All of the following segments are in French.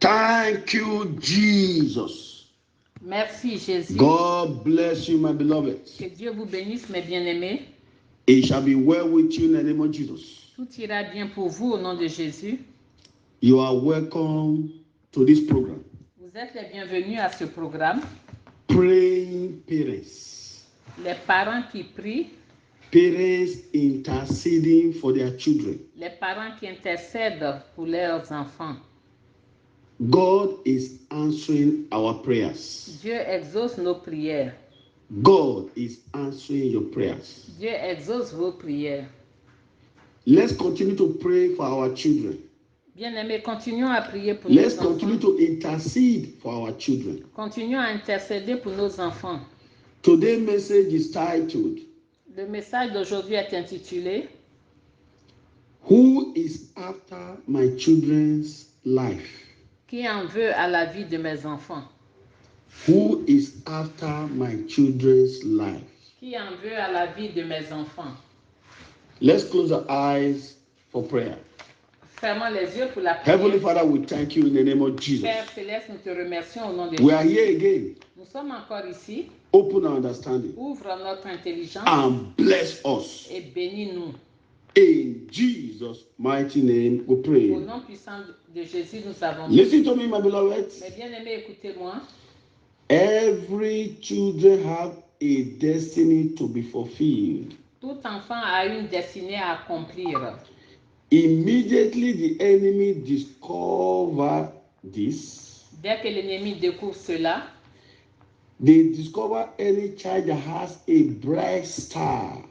Thank you, Jesus. Merci, Jésus. God bless you, my beloved. Que Dieu vous bénisse, mes bien-aimés. It shall be well with you in the name of Jesus. Tout ira bien pour vous au nom de Jésus. You are welcome to this program. Vous êtes les bienvenus à ce programme. Praying parents. Les parents qui prient. Parents interceding for their children. Les parents qui intercèdent pour leurs enfants. God is answering our prayers. Dieu exauce nos prières. God is answering your prayers. Dieu exauce vos prières. Let's continue to pray for our children. Bien-aimés, continuons à prier pour Let's nos continue enfants. to intercede for our children. Continuons à intercéder pour nos enfants. Today's message is titled, Le message d'aujourd'hui est intitulé Who is after my children's life? Qui en veut à la vie de mes enfants? Who is after my children's life? Qui en veut à la vie de mes enfants? Let's close our eyes for prayer. Fermons les yeux pour la prière. Heavenly Father, we thank you in the name of Jesus. Père Céleste, nous te remercions au nom de We are Jésus. here again. Nous sommes encore ici. Open our understanding Ouvre notre intelligence and bless us. et bénis-nous. In Jesus' mighty name we Au pray. nom puissant de Jésus, nous avons. Listen to me, my beloved. Mes bien-aimés, écoutez-moi. Every children have a destiny to be fulfilled. Tout enfant a une destinée à accomplir. Immediately the enemy discover this, Dès que l'ennemi découvre cela, they discover any child that has a bright star.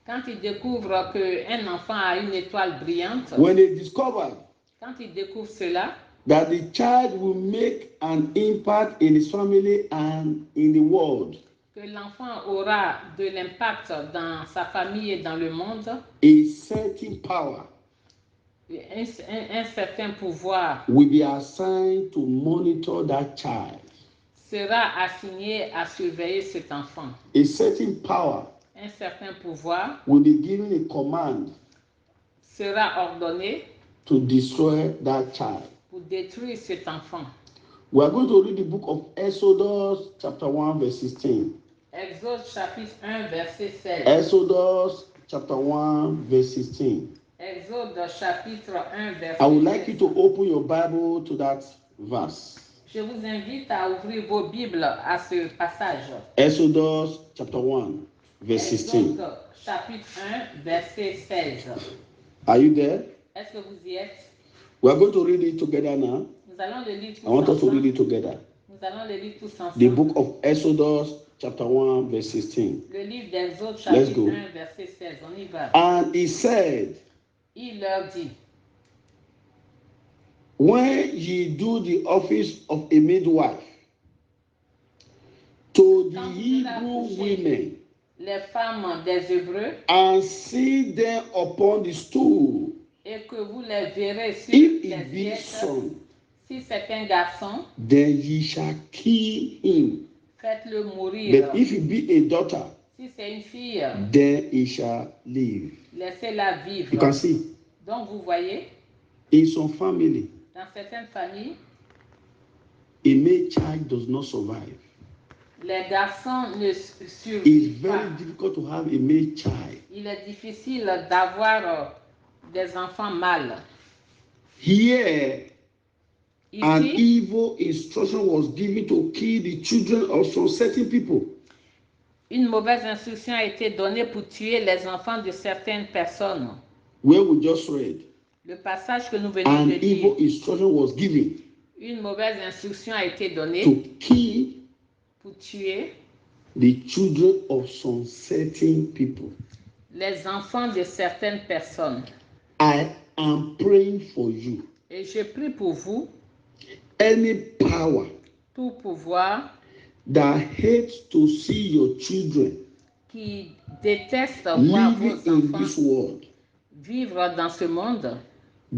quand il découvre qu'un enfant a une étoile brillante, When they discover quand il découvre cela, that the child will make an impact in his family and in the world, que l'enfant aura de l'impact dans sa famille et dans le monde, a certain power un certain pouvoir will be assigned to monitor that child. sera assigné à surveiller cet enfant. A certain power Un certain pouvoir will be given a command sera ordonné to destroy that child. pour détruire cet enfant. We are going to read the book of Exodus chapter 1 verse 16. Exode chapitre 1 verset 16. Exodus chapter 1 verse 16. Exode chapitre 1 verset 16. I would like you to open your Bible to that verse. Je vous invite à ouvrir vos Bibles à ce passage. Exodus chapter 1 verse 16. Exode chapitre 1 verset 16. Are you there? Est-ce que vous y êtes? We are going to read it together now. Nous allons le lire tous I want us to read ensemble. it together. Nous allons le lire tous ensemble. The book of Exodus chapter 1 verse 16. Le livre d'Exode Let's chapitre go. 1 verset 16. On y va. And he said, Il leur dit, when ye do the office of a midwife to the Hebrew women, les femmes des Hébreux, and see them upon the stool, et que vous les verrez sur if les it be assiettes, son, si c'est un garçon, then ye shall kill him. faites-le mourir. But if it be a daughter, Si c'est une fille, then he shall live. laissez-la vivre. You can see, Donc vous voyez, in some family, dans certaines familles, a male child does not survive. les garçons ne It's survivent pas. very difficult to have a male child. Il est difficile d'avoir des enfants mâles. Here, an Ici, evil instruction was given to kill the children of some certain people. une mauvaise instruction a été donnée pour tuer les enfants de certaines personnes. Where we just read, Le passage que nous venons an de evil lire, instruction was given une mauvaise instruction a été donnée to kill pour tuer the children of some certain people. les enfants de certaines personnes. I am praying for you. Et je prie pour vous, Any power tout pouvoir that hates to see your children qui déteste voir living vos in enfants this world, vivre dans ce monde,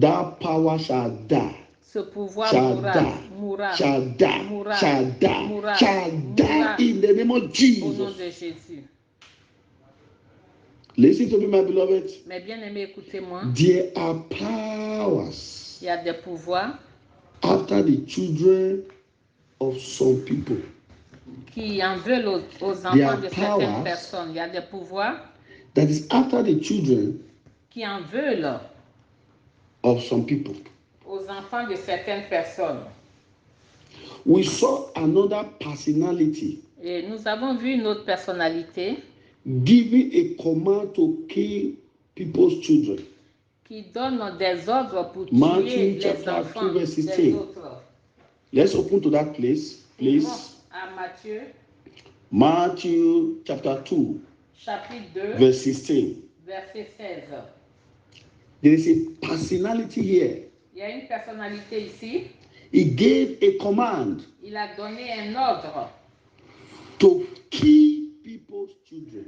that power shall die. ce pouvoir Shall mourra, die. mourra, Shall die. mourra, Shall die. mourra, Shall die mourra in the name of au nom Jesus. de Jésus. Listen to me, my beloved. Mais bien aimé, écoutez-moi, There are powers il y a des pouvoirs after the children of some people. Qui en veulent aux There enfants are de certaines powers personnes. Il y a des pouvoirs that is after the children qui en veulent of some people. aux enfants de certaines personnes. We saw another personality Et nous avons vu une autre personnalité giving a command to kill people's children. qui donne des ordres pour Matthew tuer les chapter enfants 2, verse des 16. autres. Let's open to that place, please. Ouvrons à Matthieu, Matthew chapter 2, chapitre 2, verse 16. verset 16. There is a personality here. Il y a une personnalité ici. He gave a command Il a donné un ordre to kill people's children,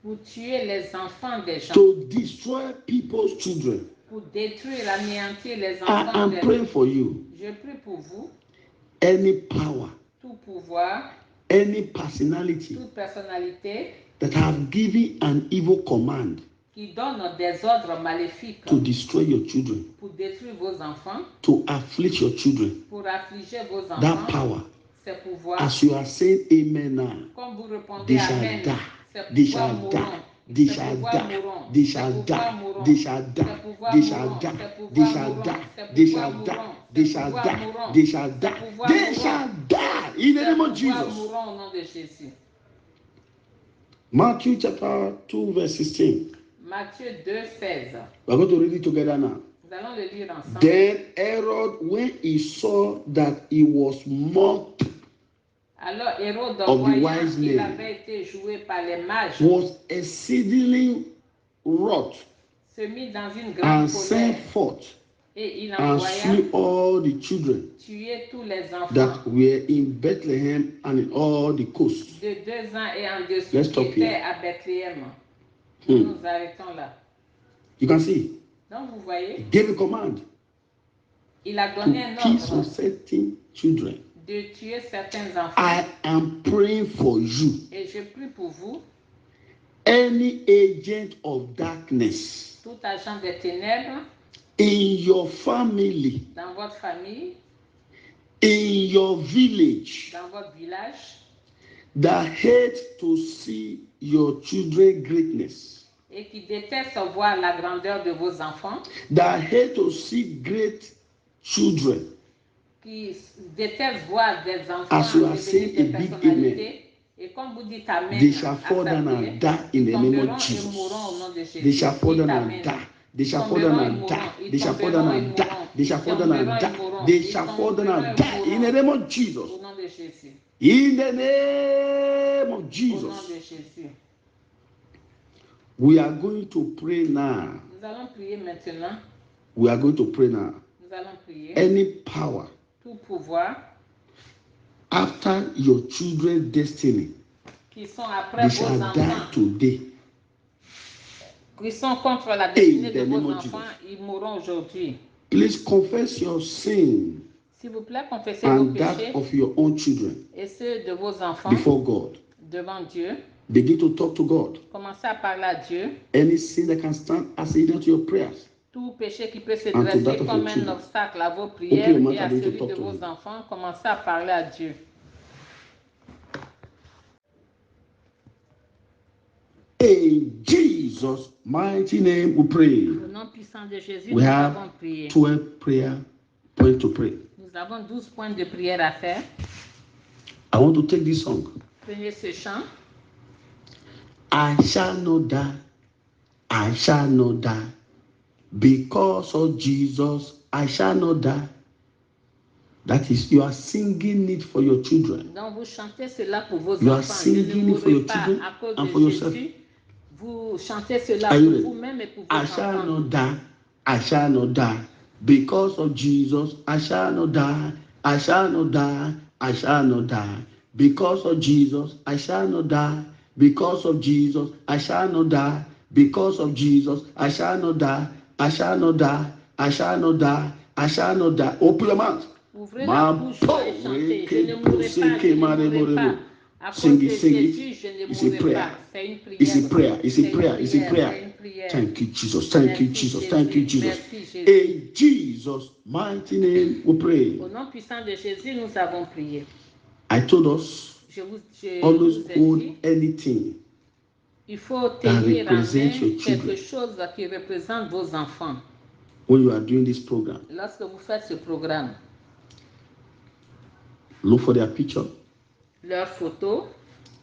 pour tuer les enfants des gens, to destroy people's children. pour détruire, anéantir les I enfants am des praying gens. for you. Je prie pour vous, Any power, tout pouvoir, any personality toute personnalité that have given an evil command qui donne des ordres maléfiques to destroy your children, pour détruire vos enfants, to afflict your children, pour affliger vos that enfants, power, ces pouvoirs, as you are saying amen now, comme vous répondez they shall Amen, die. ces They pouvoirs shall mourront, die. They ces shall pouvoirs die. mourront, They ces shall pouvoirs die. mourront, They shall ces die. pouvoirs They shall mourront, die. ces They pouvoirs shall mourront, die. ces They pouvoirs shall die. mourront, They ces shall pouvoirs die. mourront, They shall ces die. pouvoirs They mourront, shall die in the name of ces pouvoirs Jesus. mourront au nom de Jésus. Matthew chapter 2, verse 16. Matthieu 2, 16. We're going to read it together now. Nous allons le lire ensemble. Then Herod, when he saw that he was mocked, Alors Hérode, of the voyant wise qu'il men, avait été joué par les mages, was exceedingly wroth, se mit dans une grande and colère sent forth et il and envoya slew all the children tuer tous les enfants that were in Bethlehem and in all the coasts. de 2 ans et en dessous Let's qui stop étaient here. à Bethléem. Nous nous arrêtons là. You can see, Donc vous he voyez, gave a command il a donné un to kill some ordre certain children. de tuer certains enfants. I am praying for you. Et je prie pour vous, Any agent of darkness tout agent des ténèbres in your family, dans votre famille, in your village, dans votre village, that hate to see your children greatness, et qui déteste voir la grandeur de vos enfants, that hate to see great children, qui déteste voir des enfants as you are devenir saying des a big personnalités, et comme vous dites Amen, they shall à fall sa down prière, and die in the name tomberont of et mourront au Jesus. nom de Jésus. They shall fall Dites down Amen. and die. They shall fall down and die. They shall fall down and die. They shall fall down and die. They shall fall down and die in the name of Jesus. Au nom de Jésus. In the name of Au nom Jesus. de Jésus. We are going to pray now. Nous allons prier maintenant. We are going to pray now. Nous allons prier. Any power Tout pouvoir after your children's destiny, qui sont après they vos shall die enfants, today. qui sont contre la destinée In de the vos name of enfants, Jesus. ils mourront aujourd'hui. Please confess your sin S'il vous plaît, confessez vos and that péchés of your own children et ceux de vos enfants before God. devant Dieu. Begin to talk to God. Commencez à parler à Dieu. Any sin that can stand as a hindrance to your prayers. Tout péché qui peut se And to that dresser of comme your un children. obstacle à vos prières Open your mouth et à and begin to celui talk de to vos him. enfants, commencez à parler à Dieu. In Jesus' mighty name we pray. Au nom puissant de Jésus, We nous have avons prié. 12 prayer points to pray. Nous avons 12 points de prière à faire. I want to take this song. Prenez ce chant. I shall not die. I shall not die. Because of Jesus, I shall not die. That is, you are singing it for your children. Donc vous chantez cela pour vos You are enfants. Je ne singing it for your mourrai pas children à cause and de for yourself. Jésus. Vous chantez cela Are you pour ready? vous-même et pour vos I shall enfants. not die. I shall not die. Because of Jesus, I shall not die. I shall not die. I shall not die. Because of Jesus, I shall not die. Because of Jesus, I shall not die. Because of Jesus, I shall not die. I shall not die. I shall not die. I shall not die. Open your mouth. Ouvrez la bouche et chantez. Je ne mourrai pas, je ne mourrai pas. À cause Sing de it, sing Jésus, it. je ne It's a mourrai prayer. pas. C'est une prière. It's a prayer. It's a C'est une prayer. It's a prière. prayer. C'est une prières. Thank you, Jesus. Thank you, Merci, Jesus. Jésus. Thank you, Jesus. Merci, Jésus. In Jesus' mighty name we pray. Au nom puissant de Jésus, nous avons prié. I told us, Je always vous ai hold dit, anything il faut tenir en represents main your children. quelque chose qui représente vos enfants. when you are doing this program. Lorsque vous faites ce programme, Look for their picture. leurs photos,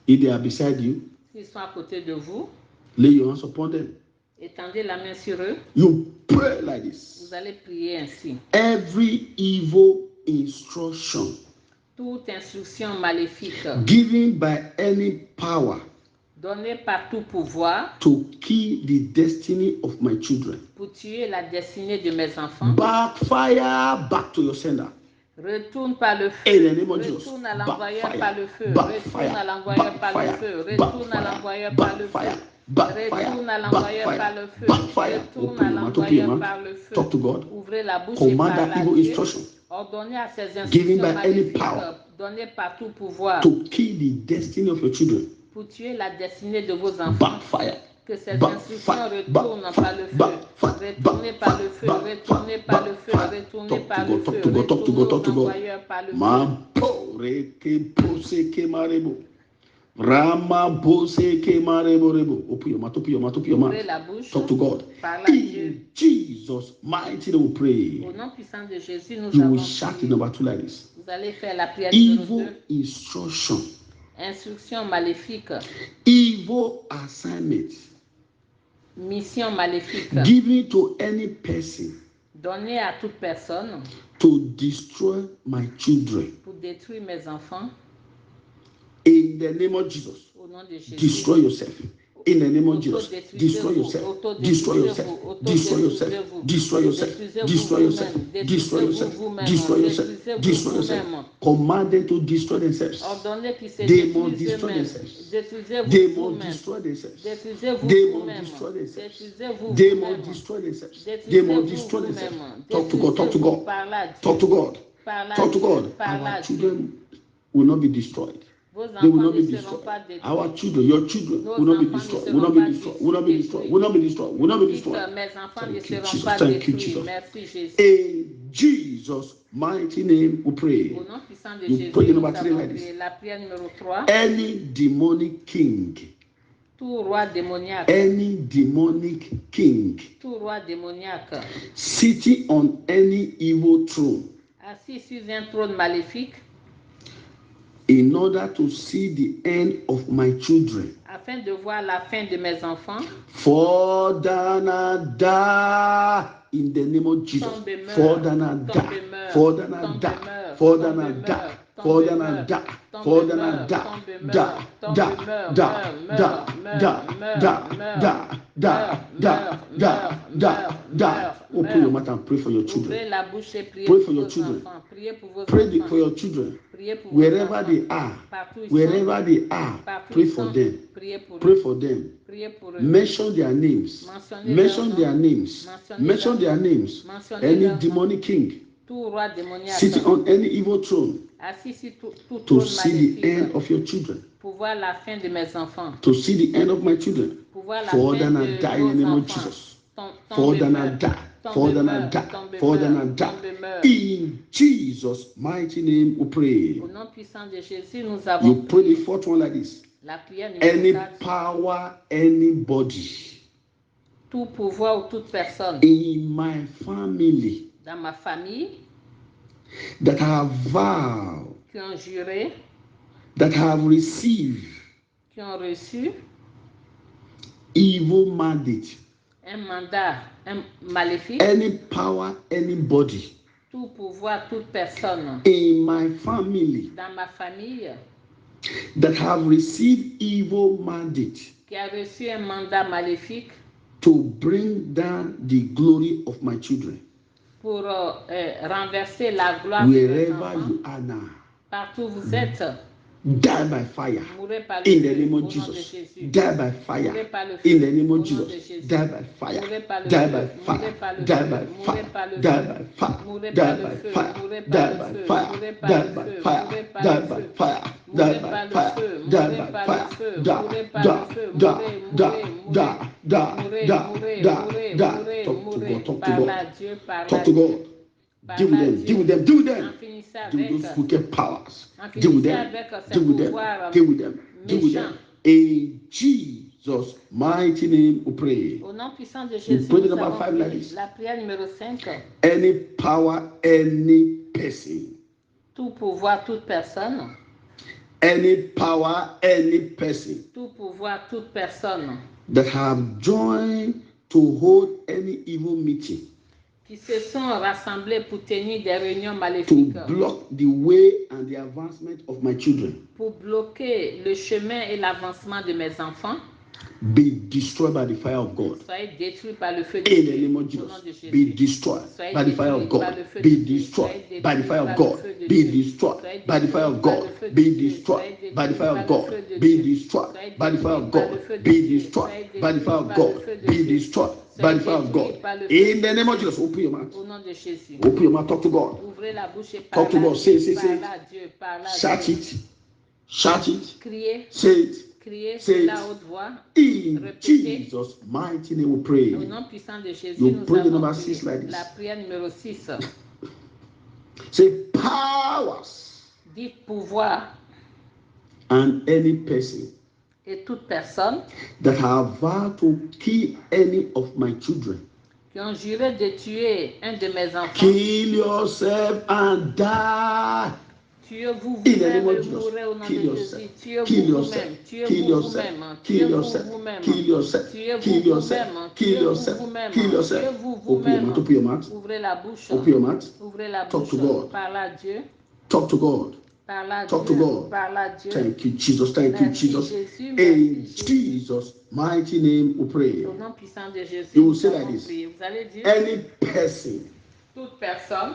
If they are beside you, s'ils sont à côté de vous, lay your hands upon them. étendez la main sur eux. You pray like this. Vous allez prier ainsi. Every evil instruction Toute instruction maléfique given by any power donnée par tout pouvoir to kill the destiny of my children, pour tuer la destinée de mes enfants, backfire back to your sender. retourne par le In the feu, name of Jesus. retourne à l'envoyeur Backfire, par le feu, backfire, retourne à l'envoyeur par le backfire, feu, retourne à backfire, l'envoyeur par le feu, backfire, backfire, retourne à l'envoyeur backfire, par le feu, backfire. retourne Open à your mouth, open your l'envoyeur mouth. par le feu. Talk to God. Ouvrez la bouche et Command parlez that à evil Dieu. instruction Ordonnez à ces given instructions by any maléfiques power données par tout pouvoir to kill the destiny of your children. pour tuer la destinée de vos enfants. Backfire. Que ces Backfire, instructions retournent backfire, par le feu, backfire, retournez par le feu, backfire, retournez par le feu, backfire. retournez Talk par to le God, feu, talk to God, talk to God, talk to retournez aux God. envoyeurs par le feu. Mampo reke pose ke marebo. Rama pose ke marebo rebo. Open your mouth, open your mouth, open your Ouvrez mouth. la bouche, Talk to God. parlez à Dieu. In Jesus' mighty name we pray. Au nom puissant de Jésus, nous You avons will shout prié. number 2 like this. Vous allez faire la prière numéro Evil 2. instruction, Instruction maléfique, evil assignment mission maléfique, given to any person donnée à toute personne to destroy my children. pour détruire mes enfants. In the name of Jesus, Au nom de Jésus. destroy yourself. In the name of Jesus, destroy Autodétruisez-vous, yourself. Destroy yourself. autodétruisez-vous, Destroy yourself. autodétruisez-vous. Destroy yourself. Détruisez-vous Destroy yourself. vous-même. Destroy yourself. Détruisez-vous vous-même. Destroy yourself. Détruisez-vous Destroy yourself. vous-même. Command them to destroy themselves. Ordonnez qu'ils se They must détruisent destroy eux-mêmes. themselves. Détruisez-vous They must vous-même. destroy themselves. Détruisez-vous They must vous-même. destroy themselves. Détruisez-vous They vous-même. must destroy themselves. They Détruisez-vous must destroy vous-même. themselves. Talk to God. Talk to Détruisez-vous God. par la Dieu. Talk to God. Par la Talk to Dieu. God. Par la Our Dieu. children will not be destroyed. Vos They will enfants not be ne seront destroyed. pas détruits. Our children, your children Nos will not be enfants ne destroyed. seront Will not be pas destroyed. Will not be destroyed. détruits. Will not be destroyed. Will not be Dites, destroyed. mes enfants Thank ne you, seront Jesus. pas Thank you, détruits. Jesus. Merci Jésus. In Jesus' mighty name, we pray. Au nom puissant de You Jésus, pray the nous number 3 avons like prié this. la prière numéro 3. Any demonic king, Tout roi démoniaque, any demonic king tout roi démoniaque, sitting on any evil throne assis sur un trône maléfique, in order to see the end of my children. afin de voir la fin de mes enfants, Fall down and die in the name of Jesus. Tombe meurt, Fall down and tombe die. meurt, Fall down and tombe die. meurt, Fall down tombe and meurt, die. tombe Fall down meurt, and die. tombe Fall down meurt, and die. tombe Die. meurt, tombe Die. meurt, Die. meurt, Die. meurt, Die. meurt, Die. meurt, Die. Die. meurt, Die. meurt, Die. meurt, Die. meurt, Open your meurt. mouth and pray for your Ouvrez children. la bouche et priez Pray pour for your vos children. enfants. Priez pour vos Pray enfants. for your children. Priez pour vos Wherever enfants. they are. Partout ils Wherever sont. they are. Partout Pray ils for sont. them. Priez pour Pray eux. for them. Priez pour eux. Mention their names. Mentionnez Mention leurs their noms. names. Mentionnez Mention leurs their noms. names. Mentionnez Any leurs noms. demonic king Tout roi démoniaque, sitting on any evil throne assis sur tout to trône see the end maléfique, of your children, pour voir la fin de mes enfants, to see the end of my children. pour voir la Fall fin down de and die in the nos name of enfants. Jesus. Tom- Fall Tombe down and meurt, die. tombe Fall down meurt, and die. tombe Fall down meurt, and die. tombe meurt. In Jesus' mighty name we pray. Au nom puissant de Jésus, nous You avons pray the prié. fourth one like this. La prière numéro Any 4. power, anybody Tout pouvoir ou toute personne in my family dans ma famille that have vowed, qui ont juré, that have received qui ont reçu evil mandate, un mandat maléfique, any power, anybody tout pouvoir, toute personne in my family dans ma famille that have received evil mandate qui a reçu un mandat maléfique to bring down the glory of my children, pour renverser la gloire de mes wherever enfants. you are now, Partout où vous êtes, die by fire mourrez par le in the feu name au of nom de Jesus. Jésus. Die by fire Mourrez par le feu in the name au of nom de Jesus. Jésus. Die by fire. Mourrez par le Die feu, by mourrez fire. par le Die feu, by mourrez fire. par le Die feu, by fire. mourrez Die par le by feu, fire. mourrez Die par le by feu, fire. mourrez par Die le by feu, fire. mourrez par Die le by feu, fire. Die mourrez by par le fire. feu, Die mourrez by par fire. le feu, Die. mourrez par Die. le feu, Die. mourrez, Die. mourrez, Die. mourrez, die, die, die, die. Talk to God, talk to God, talk to God. Deal with them, deal with them, deal with them. Deal with those wicked powers. Deal with them, deal with them, deal with them, deal with them. In Jesus' mighty name we pray. Au nom puissant de Jésus, put it nous about avons 5 prié. like this. La prière numéro 5. Any power, any person. Tout pouvoir, toute personne. Any power, any person. Tout pouvoir, toute personne. That have joined to hold any evil meeting. Qui se sont rassemblés pour tenir des réunions maléfiques. To block the way and the advancement of my children. Pour bloquer le chemin et l'avancement de mes enfants. Be destroyed by the fire of God. Soyez détruits par le feu de In Dieu. the name of Jesus. Be destroyed by the fire of God. Be destroyed by the fire of God. Be destroyed by the fire of God. Be destroyed by the fire of God. Be destroyed by the fire of God. Be destroyed by the fire of God. Be destroyed by the fire of God. In the name of Jesus. Open your mouth. Au nom de Jésus. Open your mouth. Talk to God. Ouvrez la bouche et Talk to parlez à God. Say, Dieu. say, Parlez à Dieu. Parlez à shout Dieu. it. Shout it. Criez. Say it. Criez Say de la it. haute voix. In Répétez. Jesus' mighty name we pray. Au nom puissant de Jésus, You nous pray the avons number prié. 6 like this. La prière numéro 6. Say powers Dites pouvoir and any person et toute personne that have vowed to kill any of my children. qui ont juré de tuer un de mes enfants. Kill yourself and die. Tuez-vous In the name vous-même of et Jesus. mourrez au nom Kill de yourself. Jésus. Kill Tuez-vous yourself. vous-même. Kill Tuez-vous yourself. vous-même. Kill Tuez-vous yourself. vous-même. Kill yourself. Tuez-vous Kill yourself. vous-même. Kill Tuez-vous yourself. vous-même. Kill yourself. Tuez-vous Open your vous-même. mouth. Open your mouth. Ouvrez la bouche. Open your mouth. Ouvrez la Talk bouche. to God. Parlez à Dieu. Talk to God. Parlez à Talk Dieu. to God. Parlez à Dieu. Thank you, Jesus. Thank you, Merci, Jesus. Jésus. In Merci, Jésus. Jesus' mighty name we pray. Au nom puissant de Jésus, You will nous say like avons this. prié. Vous allez dire, Any person, toute personne,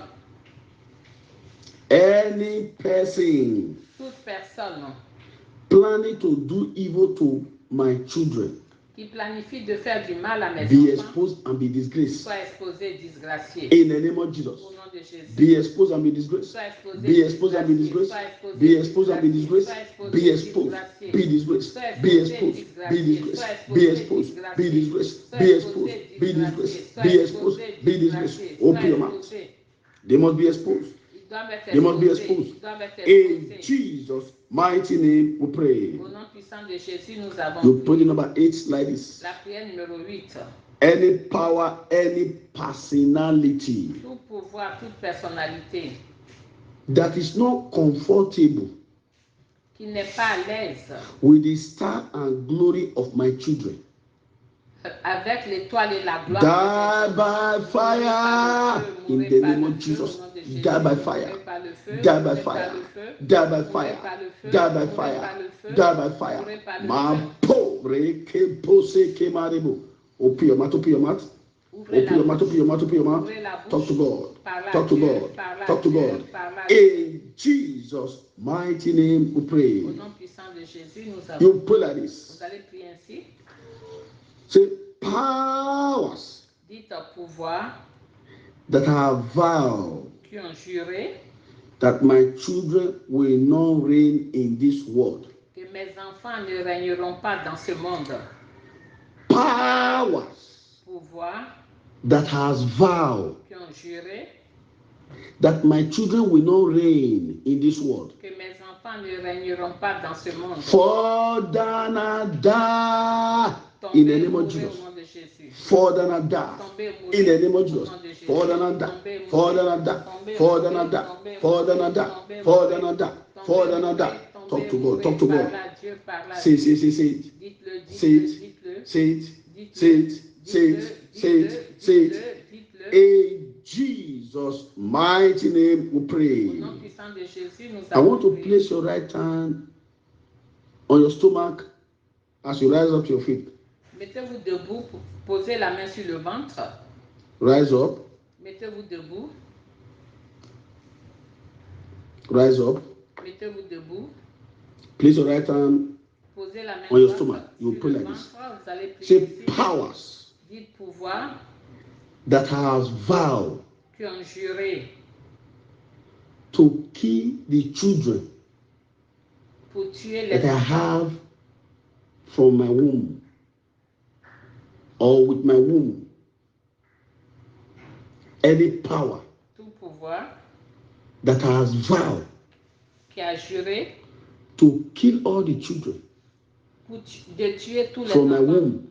planning to do evil to my children, qui planifie de faire du mal à mes be enfants, exposed and be disgraced. soit exposé, disgracié. In the name of Jesus. Au nom de Jésus. Be exposed and be disgraced. Soit exposé, Be exposed and be disgracié. disgraced. Soit exposé, Be exposed and be disgraced. Soit exposé, Be exposed. disgracié. Be disgraced. Soit Be exposé, exposed. Be disgracié. disgraced. Soit Be exposé, exposed. Be disgracié. disgraced. Soit Be exposé, exposed. Be disgraced. disgracié. Be Soit exposed. exposé, Be disgraced. disgracié. Open your Soit mouth. exposé. They must be exposed. Ils doivent être They must be exposés. exposed. Ils doivent être In exposés. Jesus' mighty name we pray. Au nom puissant de Jésus, nous avons You put prié. the number 8 like this. La prière numéro 8. Any power, any personality Tout pouvoir, toute personnalité that is not comfortable qui n'est pas à l'aise with the star and glory of my children, avec l'étoile et la gloire die de by fire in the name of Jesus. Die by fire. Die by fire. Die by fire. Die by fire. Die by fire. Mapo reke pose ke marebo. Open your mouth. Open your mouth. Open your mouth. Open your mouth. Open your mouth. Talk to God. Talk to God. Talk to God. In Jesus' mighty name we pray. Au nom puissant de Jésus, nous avons. You pray like this. Vous allez prier ainsi. Say powers Dites au pouvoir that have vowed qui ont juré that my children will not reign in this world. que mes enfants ne régneront pas dans ce monde. Powers Pouvoir that has vowed qui ont juré that my children will not reign in this world. que mes enfants ne régneront pas dans ce monde. Fall down and die in the name of Jesus. Au nom de Jésus. Fall down and die in the name of Jesus. Fall down and die. Fall down and die. Fall down and die. Fall down and die. Fall down and die. Fall down and die. Talk to God. Talk to God. Say it. Dites-le, Say it. Say it. Say it. Say it. Say it. Say it. In Jesus' mighty name we Au pray. nom puissant de Jésus, nous I want to avons prié. place your right hand on your stomach as you rise up to your feet. Mettez-vous debout, posez la main sur le ventre. Rise up. Mettez-vous debout. Rise up. Mettez-vous debout. Place your right hand Posez la main on your droite stomach. You sur pray le like this. ventre. Vous allez prier Say ici. powers Dites pouvoir that has vowed qui ont juré to kill the children pour tuer that les I enfants have from my womb. or with my womb, any power tout pouvoir that has vowed qui a juré to kill all the children de tuer tous les from my enfants womb,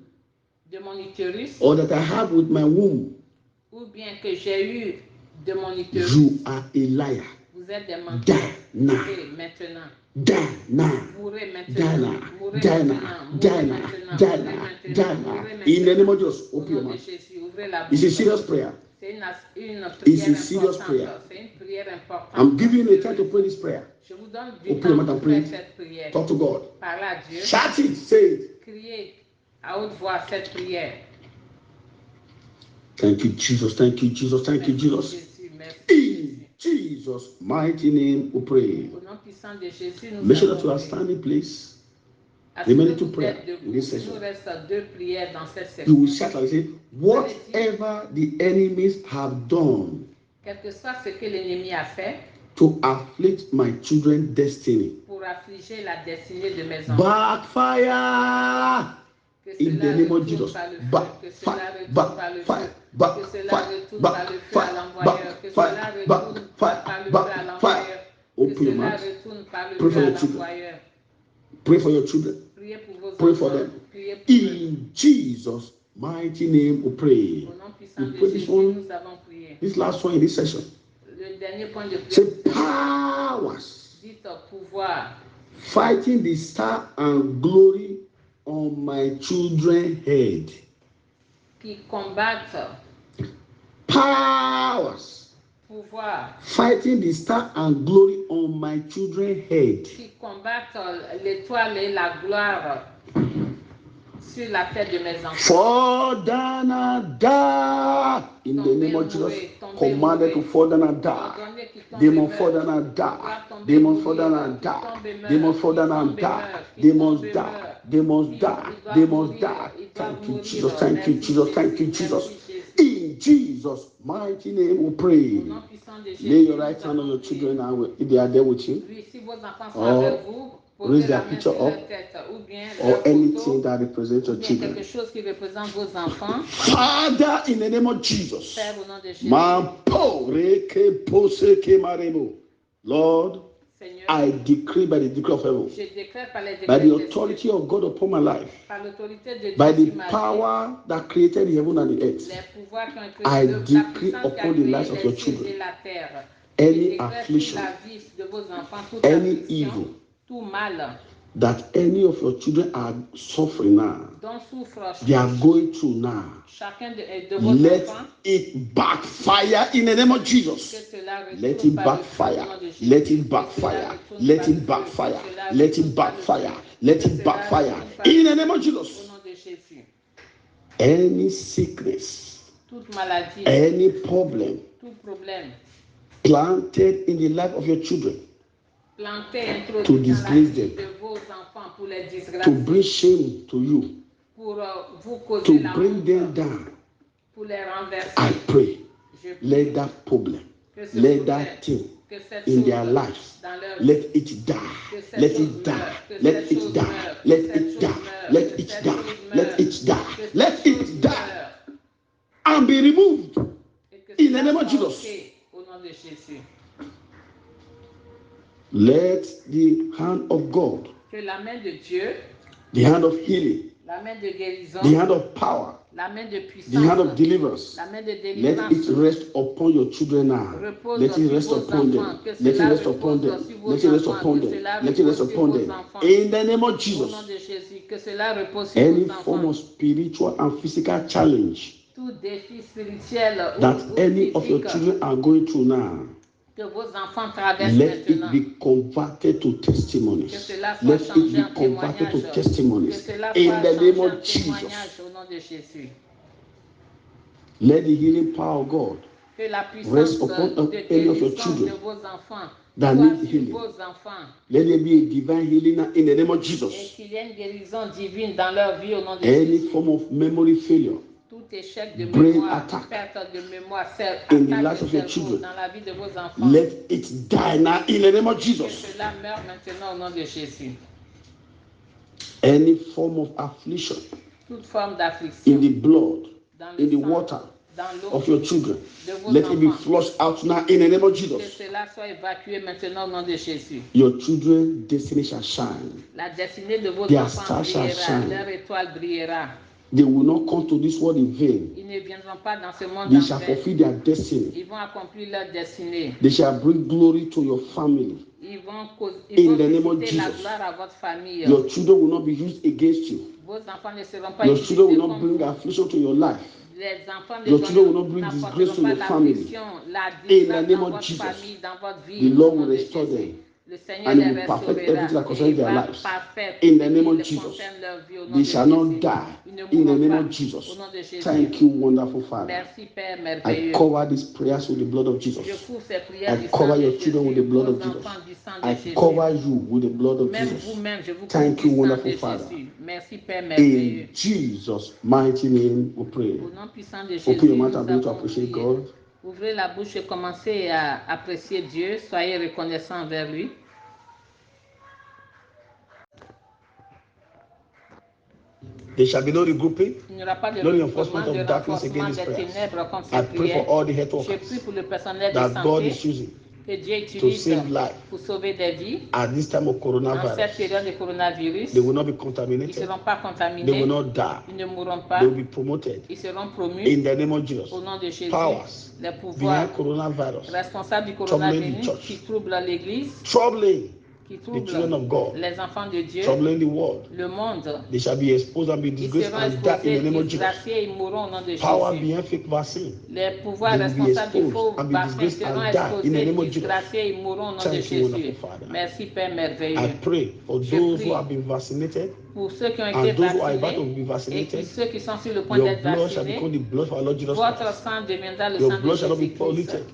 de mon utérus, or that I have with my womb, ou bien que j'ai eu de mon utérus, you are a liar. vous êtes des menteurs. Die now. Mourrez maintenant. Die now. Mourrez Die maintenant. now. Mourrez Die maintenant. now. Mourrez Die now. maintenant. Die Mourrez now. maintenant. Die Mourrez now. maintenant. In the name of Jesus, Au open your nom de mouth. Jésus, ouvrez la It's a bouche. serious prayer. C'est une It's prière a serious importante. prayer. C'est une prière importante. I'm giving you a time to pray this prayer. Je vous donne du Open your temps mouth and pour faire pray. cette prière. Talk to God. Parlez à Dieu. Shout it. Say it. Criez à haute voix cette prière. Thank you, Jesus. Thank you, Jesus. Thank you, Merci Jesus. Jésus. Merci In Jésus. Jesus' mighty name we pray. Au nom puissant de Jésus, nous Make sure that you avons are prié. standing, please. Assurez-vous Remaining to d'être prayer in debout. this Il session. nous reste 2 prières dans cette You will session. shout and say, whatever the enemies have done Quel que soit ce que l'ennemi a fait to afflict my children's destiny, pour affliger la destinée de mes enfants, backfire que in the cela name of retourne Jesus. par le feu, que cela Backfire, retourne par le feu, backfire, que cela backfire, retourne par le feu à l'envoyeur, que cela retourne par le feu à l'envoyeur, que Open your cela mouth. retourne par le Pray feu for à your children. l'envoyeur. Pray for your children. Priez pour vos Pray for enfants, them. priez pour eux. In Jesus' mighty name we pray. Au nom puissant We de pray this Jésus, one, nous avons prié. this last one in this session. Le dernier point de Say prière, powers dites pouvoir fighting the star and glory on my children's head. qui combattent, Powers pouvoir fighting the star and glory on my children's head. qui combattent l'étoile et la gloire sur la tête de mes enfants. Fall down and die in the name of Jesus. Commanded to fall down and die. Demon fall down and die. Demon fall down and die. Demon fall down and die. Demons die. Demons die. Demons die. Thank you, Jesus. Thank you, Jesus. Thank you, Jesus. In Jesus' mighty name we pray. Lay your right hand on your children now if they are there with you. Raise their picture up or anything that represents your children. Quelque chose qui représente vos enfants. Father, in the name of Jesus. Père, au nom de Jésus. Lord, Seigneur, I decree by the decree of heaven, je déclare par les by décrets the des authority cieux, of God upon my life, par l'autorité de Dieu by the sur ma vie, power that created heaven and the earth, les pouvoirs qui ont été I créés, la decree puissance qui a upon the créé lives of your les cieux children, et la terre. any Je déclare affliction, sur la vie de vos enfants, toute any affliction, evil, tout mal that any of your children are suffering now, dont souffre they are going through now. chacun de vos Let enfants, it backfire in the name of que Jesus. cela Let retourne it par le feu au backfire. nom de Jésus. Let it Que backfire. cela retourne Let par le it feu. backfire. Que cela Let it retourne par le backfire. feu. Let Que it cela backfire. retourne par In le the feu. name of Au Jesus. nom de Jésus. Any sickness, Toute maladie, any problem tout problème planted in the life of your children planté, to introduit dans la disgrace vie them, de vos enfants pour les to disgracier, bring shame to you, pour vous causer to la bring them honte, down, pour les renverser. I pray, Je prie let that problem, que ce let problème, that thing que cette in chose their lives, dans leur let vie, it die. que cette Let chose it die. meure, que Let cette it chose die. meure, que Let cette it chose die. meure, Let que it cette die. chose Let meure, it die. que cette Let chose it die meure, and be removed et que in the cela name of soit Jesus. ôté au nom de Jésus. Let the hand of God, Que la main de Dieu, the hand of healing, la main de guérison, the hand of power, la main de the hand of puissance, deliverance, la main de let délivrance it rest upon your children now. repose Let it sur rest vos upon enfants, them. que Let it cela rest upon repose them. sur vos Let it rest enfants, upon que them. cela Let it rest repose sur upon vos them. enfants. In the name of Au nom Jesus. de Jésus, que cela repose sur Any vos form enfants. of spiritual and physical challenge Tout défi spirituel that ou any of your physique children are going through now, que vos enfants traversent let it maintenant, be converted to que testimonies. cela soit Let it changé be en converted témoignage, to que testimonies. cela In soit the changé name en of Jesus. témoignage au nom de Jésus. Let the healing power of God Que la puissance rest upon de any of your guérison de children vos enfants that soit need sur healing. vos enfants Let there be a divine healing now in the name of et Jesus. qu'il y ait une guérison divine dans leur vie au nom de Any Jésus. form of memory failure Tout échec de brain mémoire, attack perte de mémoire, in the attaque lives de of your cerveau children, dans la vie de vos enfants, let it die now in the name of que Jesus. cela meure maintenant au nom de Jésus. Any form of affliction toute forme d'affliction, in the blood, dans in le the sang, water dans l'eau of your children. de vos Let it be enfants. flushed out now in the name of Que Jesus. cela soit évacué maintenant au nom de Jésus. Your children's destiny shall shine. La destinée de vos Their enfants star shall brillera, shine. leur étoile brillera. They will not come to this world in vain. Ils ne viendront pas dans ce monde They en shall vain. fulfill their destiny. Ils vont accomplir leur destinée. They shall bring glory to your family. Ils vont In the name of susciter la Jesus. gloire à votre famille. Your children will not be used against you. Vos enfants ne seront pas Your utilisés children will not comme bring vous. affliction to your life. Les enfants ne Your children will not bring n'apporteront disgrace to pas your family. l'affliction, la In the disgrâce name dans of votre Jesus. famille, dans votre vie. The au Lord nom will de restore Jésus. them. Le Seigneur And He les will perfect restaurera everything that et concerns il their va lives. parfaire In tout the ce name qui of les Jesus. concerne leur vie au nom They de shall Jésus. not die. Ils ne In the mourront name pas of Jesus. au nom de Jésus. Thank you, wonderful Father. Merci Père I merveilleux. cover these prayers with the blood of Je Jesus. couvre ces prières I du sang cover de your children with the Jésus, blood vos of Jesus. enfants du sang de I Jésus. cover you with the blood of Même Jesus. vous-même, je vous couvre Thank du you, sang wonderful de Father. Jésus. Merci Père merveilleux. In Jesus' mighty name we pray. Au nom puissant de Open Jésus, your nous mouth and begin to avons appreciate prié. God. Ouvrez la bouche et commencez à apprécier Dieu. Soyez reconnaissants envers lui. There shall be no regrouping, Il n'y aura pas de no regroupement, reinforcement de of darkness renforcement against des these prayers. ténèbres contre I ces pray for prières. all the health Je prie workers pour le personnel de that God santé is using que Dieu to utilise save life pour sauver des vies. at this time of En cette coronavirus. période de coronavirus, They will not be ils ne contaminated. seront pas They contaminés, will not die. ils ne mourront They pas, will be promoted. ils seront promus In the name of Jesus. au nom de Jésus. Powers Les pouvoirs behind coronavirus responsables du troubling the coronavirus church, qui troublent l'Église, troubling qui the troublent children of God, les enfants de Dieu, troubling the world. le monde. They shall be exposed and be Ils disgraced seront and die in exposés, the name of Jesus. disgraciés et mourront au nom de Power Jésus. behind fake vaccine. Les pouvoirs They will be responsables du exposed faux and be vaccin disgraced seront and die in the exposés, name of Jesus. disgraciés et mourront au nom de Thank you, wonderful Jésus. Father. Merci Père I merveilleux. pray for Je those prie who have been vaccinated pour ceux qui ont été and those who are about to vaccinés be et vaccinated. ceux qui sont sur le point Your d'être blood shall vaccinés. become the blood of our Lord Jesus Votre Christ. sang deviendra le Your sang de blood shall not be Jésus-Christ. polluted.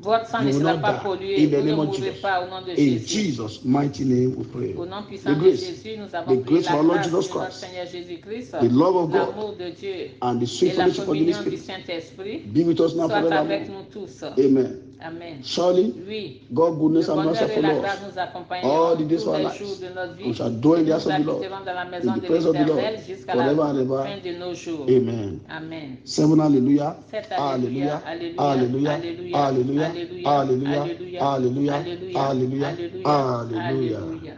Votre sang You ne will sera not pas die. pollué. In the Vous ne name of mourrez Jesus. pas au nom de In Jésus. Jesus' mighty name we pray. Au nom The puissant de grace, Jésus, nous the avons prié grace of la our Lord grâce Jesus de notre Christ, Seigneur Jésus-Christ, the love of God, l'amour de Dieu and the sweet et la fellowship of the Holy communion du Spirit Saint-Esprit be with us now soit forevermore. avec nous tous. Amen. Amen. Surely, Oui, God, le goodness and mercy bonheur et la follow grâce us nous all accompagneront the days tous of our les lives. jours de notre vie We shall dwell et in the nous house of the Lord, habiterons dans la in maison the de presence of the Lord, l'Éternel jusqu'à la forever and ever. fin de nos jours. Amen. Amen. 7 hallelujah. Sept Hallelujah. alléluia, Hallelujah. alléluia, Hallelujah. alléluia, Hallelujah. alléluia, Hallelujah. alléluia, Hallelujah. alléluia, Hallelujah. alléluia.